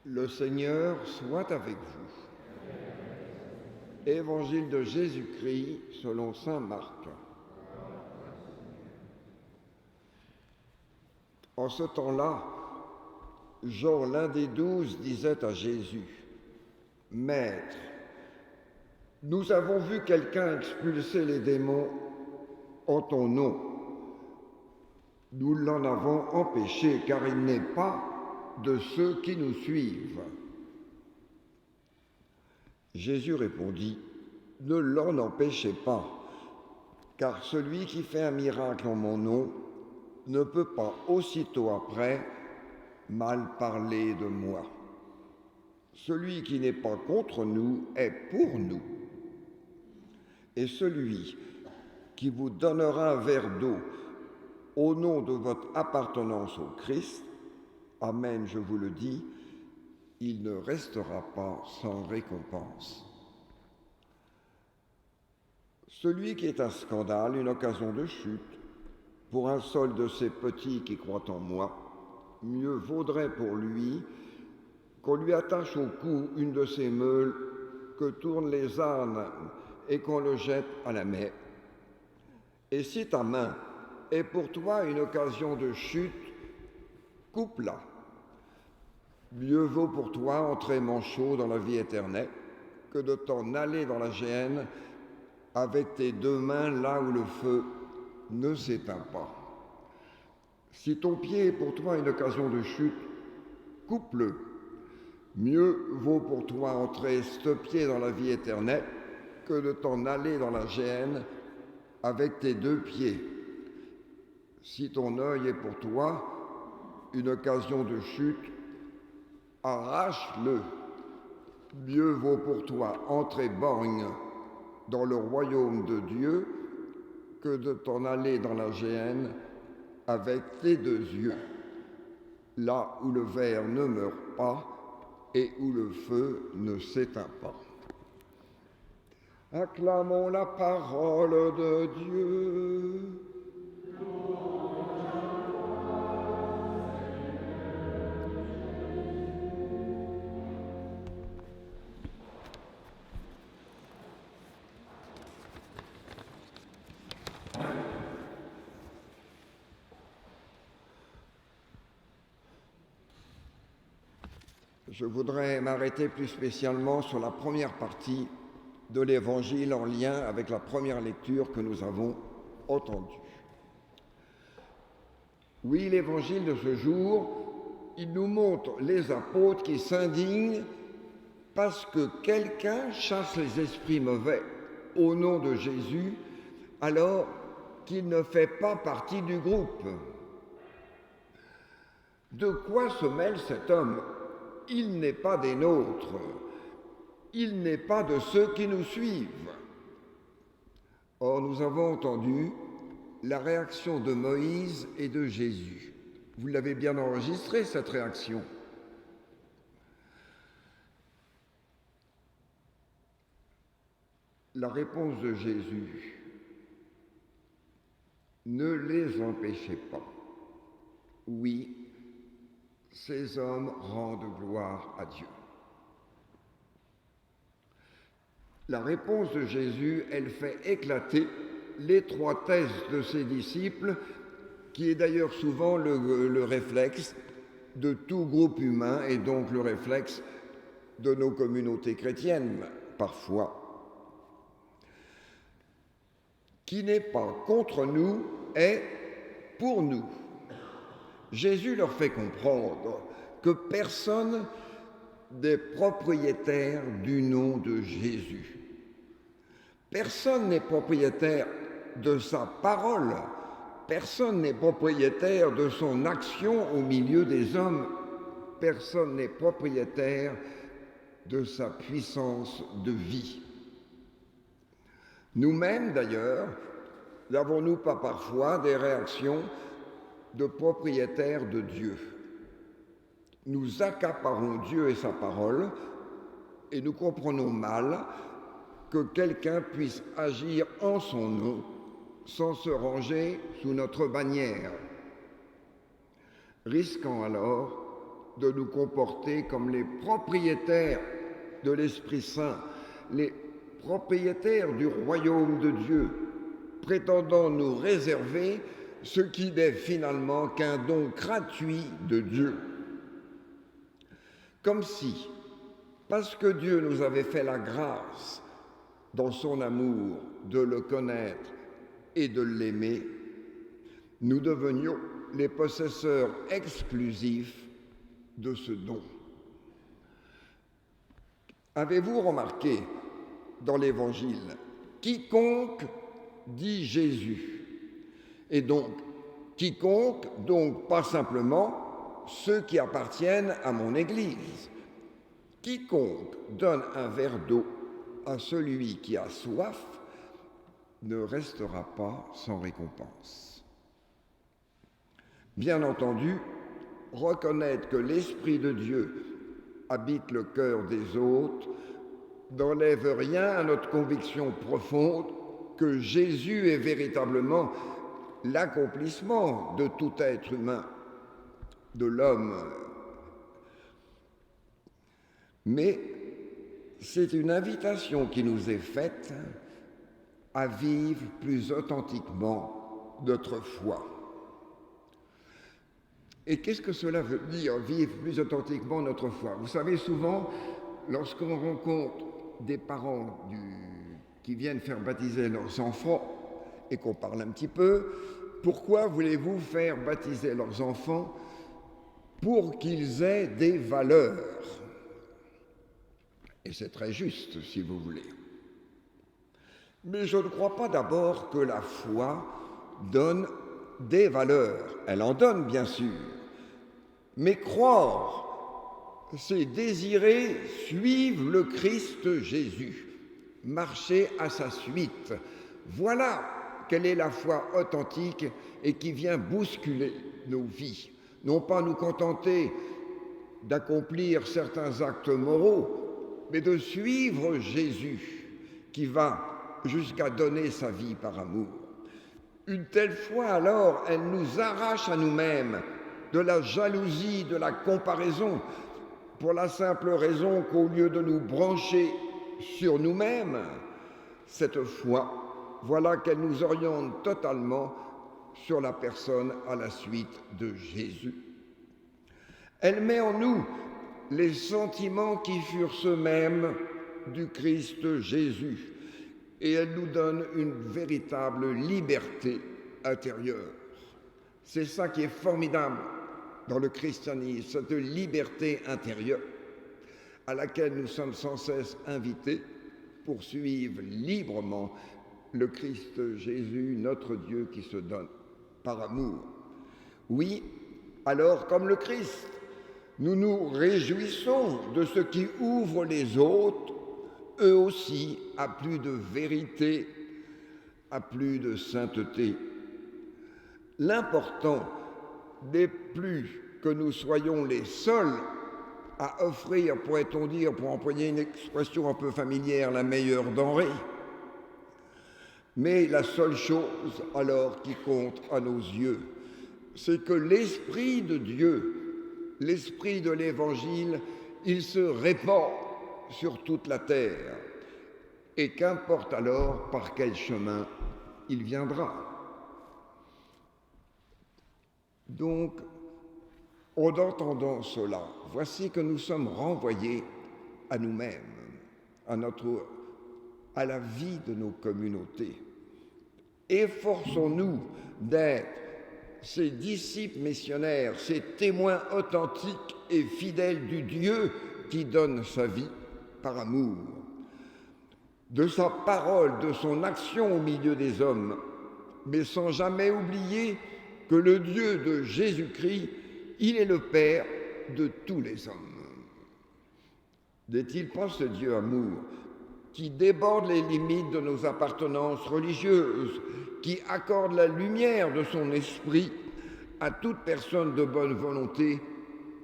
Le Seigneur soit avec vous. Évangile de Jésus-Christ selon saint Marc. En ce temps-là, Jean, l'un des 12, disait à Jésus : « Maître, nous avons vu quelqu'un expulser les démons en ton nom. Nous l'en avons empêché, car il n'est pas de ceux qui nous suivent. » Jésus répondit : « Ne l'en empêchez pas, car celui qui fait un miracle en mon nom ne peut pas aussitôt après mal parler de moi. Celui qui n'est pas contre nous est pour nous. Et celui qui vous donnera un verre d'eau au nom de votre appartenance au Christ, amen, je vous le dis, il ne restera pas sans récompense. Celui qui est un scandale, une occasion de chute, pour un seul de ces petits qui croient en moi, mieux vaudrait pour lui qu'on lui attache au cou une de ces meules que tournent les ânes et qu'on le jette à la mer. Et si ta main est pour toi une occasion de chute, coupe-la. Mieux vaut pour toi entrer manchot dans la vie éternelle que de t'en aller dans la géhenne avec tes deux mains là où le feu ne s'éteint pas. Si ton pied est pour toi une occasion de chute, coupe-le. Mieux vaut pour toi entrer ce pied dans la vie éternelle que de t'en aller dans la géhenne avec tes deux pieds. Si ton œil est pour toi une occasion de chute, arrache-le. Mieux vaut pour toi entrer borgne dans le royaume de Dieu que de t'en aller dans la géhenne avec tes deux yeux, là où le ver ne meurt pas et où le feu ne s'éteint pas. Acclamons la parole de Dieu. Je voudrais m'arrêter plus spécialement sur la première partie de l'Évangile en lien avec la première lecture que nous avons entendue. Oui, l'Évangile de ce jour, il nous montre les apôtres qui s'indignent parce que quelqu'un chasse les esprits mauvais au nom de Jésus alors qu'il ne fait pas partie du groupe. De quoi se mêle cet homme ? Il n'est pas des nôtres, il n'est pas de ceux qui nous suivent. Or, nous avons entendu la réaction de Moïse et de Jésus. Vous l'avez bien enregistrée, cette réaction. La réponse de Jésus : ne les empêchez pas. Oui, ces hommes rendent gloire à Dieu. La réponse de Jésus, elle fait éclater l'étroitesse de ses disciples, qui est d'ailleurs souvent le réflexe de tout groupe humain et donc le réflexe de nos communautés chrétiennes, parfois. Qui n'est pas contre nous est pour nous. Jésus leur fait comprendre que personne n'est propriétaire du nom de Jésus. Personne n'est propriétaire de sa parole. Personne n'est propriétaire de son action au milieu des hommes. Personne n'est propriétaire de sa puissance de vie. Nous-mêmes, d'ailleurs, n'avons-nous pas parfois des réactions de propriétaires de Dieu? Nous accaparons Dieu et sa parole et nous comprenons mal que quelqu'un puisse agir en son nom sans se ranger sous notre bannière, risquant alors de nous comporter comme les propriétaires de l'Esprit Saint, les propriétaires du royaume de Dieu, prétendant nous réserver ce qui n'est finalement qu'un don gratuit de Dieu. Comme si, parce que Dieu nous avait fait la grâce, dans son amour, de le connaître et de l'aimer, nous devenions les possesseurs exclusifs de ce don. Avez-vous remarqué dans l'Évangile, quiconque dit Jésus, et donc quiconque, donc pas simplement ceux qui appartiennent à mon Église. Quiconque donne un verre d'eau à celui qui a soif ne restera pas sans récompense. Bien entendu, reconnaître que l'Esprit de Dieu habite le cœur des autres n'enlève rien à notre conviction profonde que Jésus est véritablement l'accomplissement de tout être humain, de l'homme. Mais c'est une invitation qui nous est faite à vivre plus authentiquement notre foi. Et qu'est-ce que cela veut dire, vivre plus authentiquement notre foi? Vous savez, souvent, lorsqu'on rencontre des parents qui viennent faire baptiser leurs enfants et qu'on parle un petit peu, pourquoi voulez-vous faire baptiser leurs enfants? Pour qu'ils aient des valeurs. Et c'est très juste, si vous voulez. Mais je ne crois pas d'abord que la foi donne des valeurs. Elle en donne, bien sûr. Mais croire, c'est désirer suivre le Christ Jésus, marcher à sa suite. Voilà quelle est la foi authentique et qui vient bousculer nos vies. Non pas nous contenter d'accomplir certains actes moraux, mais de suivre Jésus qui va jusqu'à donner sa vie par amour. Une telle foi, alors, elle nous arrache à nous-mêmes de la jalousie, de la comparaison, pour la simple raison qu'au lieu de nous brancher sur nous-mêmes, cette foi, voilà qu'elle nous oriente totalement sur la personne à la suite de Jésus. Elle met en nous les sentiments qui furent ceux-mêmes du Christ Jésus et elle nous donne une véritable liberté intérieure. C'est ça qui est formidable dans le christianisme, cette liberté intérieure à laquelle nous sommes sans cesse invités pour suivre librement le Christ Jésus, notre Dieu qui se donne par amour. Oui, alors comme le Christ, nous nous réjouissons de ce qui ouvre les autres, eux aussi, à plus de vérité, à plus de sainteté. L'important n'est plus que nous soyons les seuls à offrir, pourrait-on dire, pour employer une expression un peu familière, la meilleure denrée. Mais la seule chose alors qui compte à nos yeux, c'est que l'Esprit de Dieu, l'Esprit de l'Évangile, il se répand sur toute la terre. Et qu'importe alors par quel chemin il viendra. Donc, en entendant cela, voici que nous sommes renvoyés à nous-mêmes, à la vie de nos communautés. Efforçons-nous d'être ces disciples missionnaires, ces témoins authentiques et fidèles du Dieu qui donne sa vie par amour, de sa parole, de son action au milieu des hommes, mais sans jamais oublier que le Dieu de Jésus-Christ, il est le Père de tous les hommes. N'est-il pas ce Dieu amour qui déborde les limites de nos appartenances religieuses, qui accorde la lumière de son esprit à toute personne de bonne volonté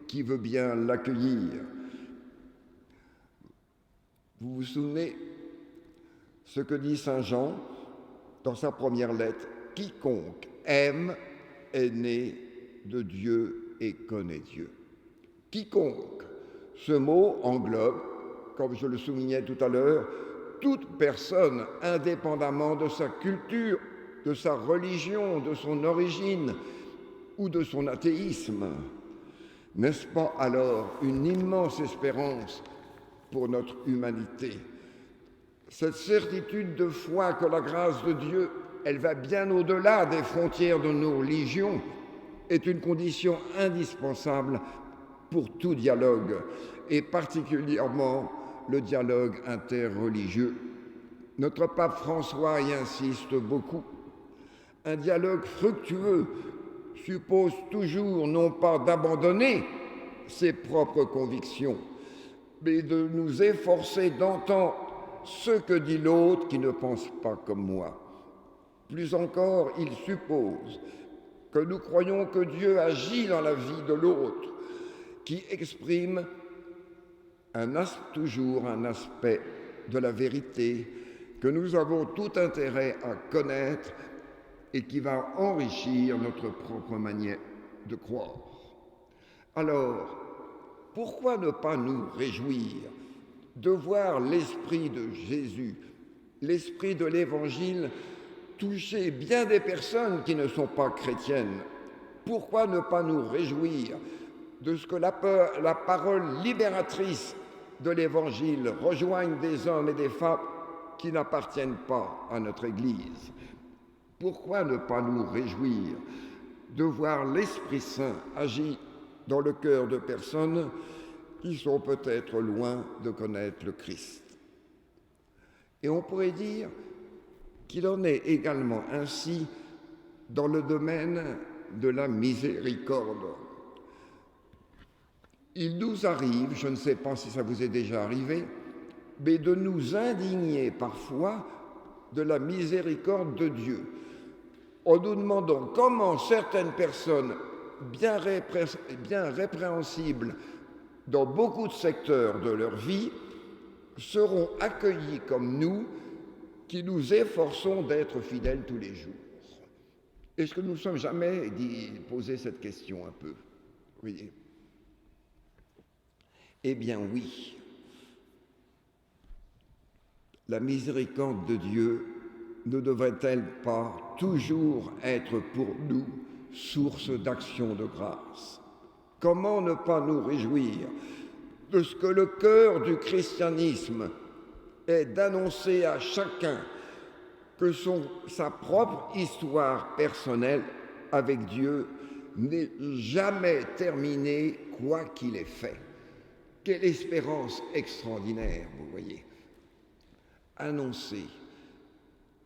qui veut bien l'accueillir? Vous vous souvenez ce que dit saint Jean dans sa première lettre: quiconque aime est né de Dieu et connaît Dieu. Quiconque. Ce mot englobe, comme je le soulignais tout à l'heure, toute personne, indépendamment de sa culture, de sa religion, de son origine ou de son athéisme. N'est-ce pas alors une immense espérance pour notre humanité? Cette certitude de foi que la grâce de Dieu, elle va bien au-delà des frontières de nos religions, est une condition indispensable pour tout dialogue, et particulièrement le dialogue interreligieux. Notre pape François y insiste beaucoup. Un dialogue fructueux suppose toujours non pas d'abandonner ses propres convictions, mais de nous efforcer d'entendre ce que dit l'autre qui ne pense pas comme moi. Plus encore, il suppose que nous croyons que Dieu agit dans la vie de l'autre, qui exprime toujours un aspect de la vérité que nous avons tout intérêt à connaître et qui va enrichir notre propre manière de croire. Alors, pourquoi ne pas nous réjouir de voir l'esprit de Jésus, l'esprit de l'Évangile toucher bien des personnes qui ne sont pas chrétiennes? Pourquoi ne pas nous réjouir de ce que la parole libératrice de l'Évangile rejoigne des hommes et des femmes qui n'appartiennent pas à notre Église? Pourquoi ne pas nous réjouir de voir l'Esprit Saint agir dans le cœur de personnes qui sont peut-être loin de connaître le Christ? Et on pourrait dire qu'il en est également ainsi dans le domaine de la miséricorde. Il nous arrive, je ne sais pas si ça vous est déjà arrivé, mais de nous indigner parfois de la miséricorde de Dieu, en nous demandant comment certaines personnes bien répréhensibles dans beaucoup de secteurs de leur vie seront accueillis comme nous, qui nous efforçons d'être fidèles tous les jours. Est-ce que nous ne sommes jamais posé cette question un peu? Oui. Eh bien oui. La miséricorde de Dieu ne devrait-elle pas toujours être pour nous source d'action de grâce? Comment ne pas nous réjouir de ce que le cœur du christianisme est d'annoncer à chacun que sa propre histoire personnelle avec Dieu n'est jamais terminée, quoi qu'il ait fait. Quelle espérance extraordinaire, vous voyez. Annoncer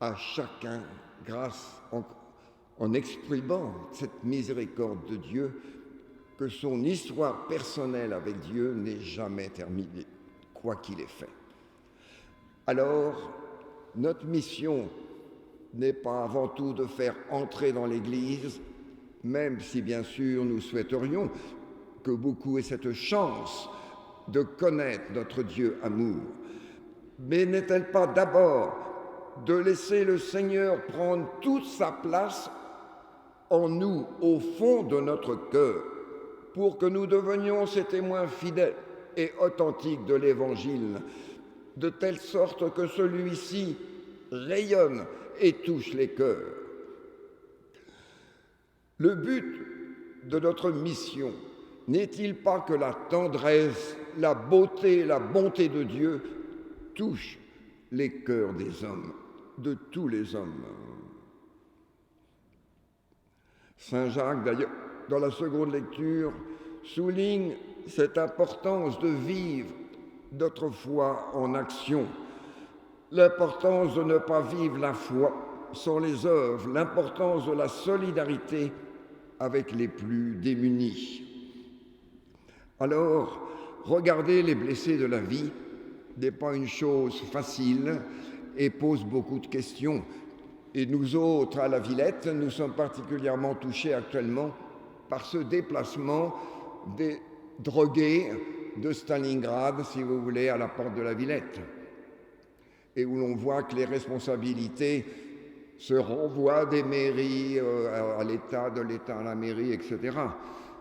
à chacun, grâce en exprimant cette miséricorde de Dieu, que son histoire personnelle avec Dieu n'est jamais terminée, quoi qu'il ait fait. Alors, notre mission n'est pas avant tout de faire entrer dans l'Église, même si bien sûr nous souhaiterions que beaucoup aient cette chance de connaître notre Dieu amour. Mais n'est-elle pas d'abord de laisser le Seigneur prendre toute sa place en nous, au fond de notre cœur, pour que nous devenions ces témoins fidèles et authentiques de l'Évangile, de telle sorte que celui-ci rayonne et touche les cœurs. Le but de notre mission n'est-il pas que la tendresse, la beauté, la bonté de Dieu touchent les cœurs des hommes, de tous les hommes? Saint Jacques, d'ailleurs, dans la seconde lecture, souligne cette importance de vivre notre foi en action, l'importance de ne pas vivre la foi sans les œuvres, l'importance de la solidarité avec les plus démunis. Alors, regarder les blessés de la vie n'est pas une chose facile et pose beaucoup de questions. Et nous autres, à la Villette, nous sommes particulièrement touchés actuellement par ce déplacement des drogués de Stalingrad, si vous voulez, à la porte de la Villette, et où l'on voit que les responsabilités se renvoient des mairies à l'État, de l'État à la mairie, etc.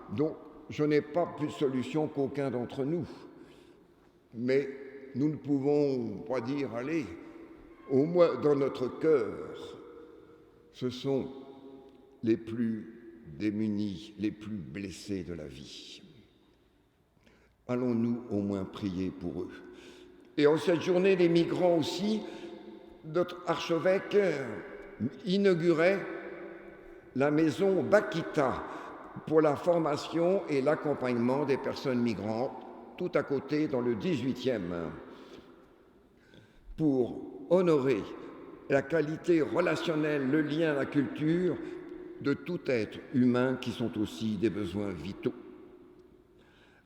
Donc, je n'ai pas plus de solution qu'aucun d'entre nous. Mais nous ne pouvons pas dire, allez, au moins dans notre cœur, ce sont les plus démunis, les plus blessés de la vie. Allons-nous au moins prier pour eux. Et en cette journée des migrants aussi, notre archevêque inaugurait la maison Bakita pour la formation et l'accompagnement des personnes migrantes, tout à côté dans le 18e, pour honorer la qualité relationnelle, le lien, la culture de tout être humain qui sont aussi des besoins vitaux.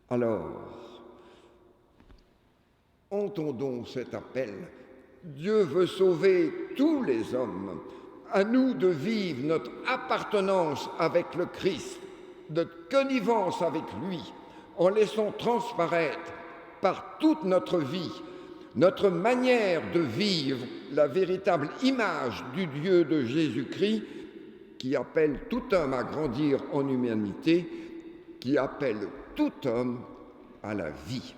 Alors, entendons cet appel. Dieu veut sauver tous les hommes. À nous de vivre notre appartenance avec le Christ, notre connivence avec lui, en laissant transparaître par toute notre vie, notre manière de vivre la véritable image du Dieu de Jésus-Christ qui appelle tout homme à grandir en humanité, qui appelle tout homme à la vie.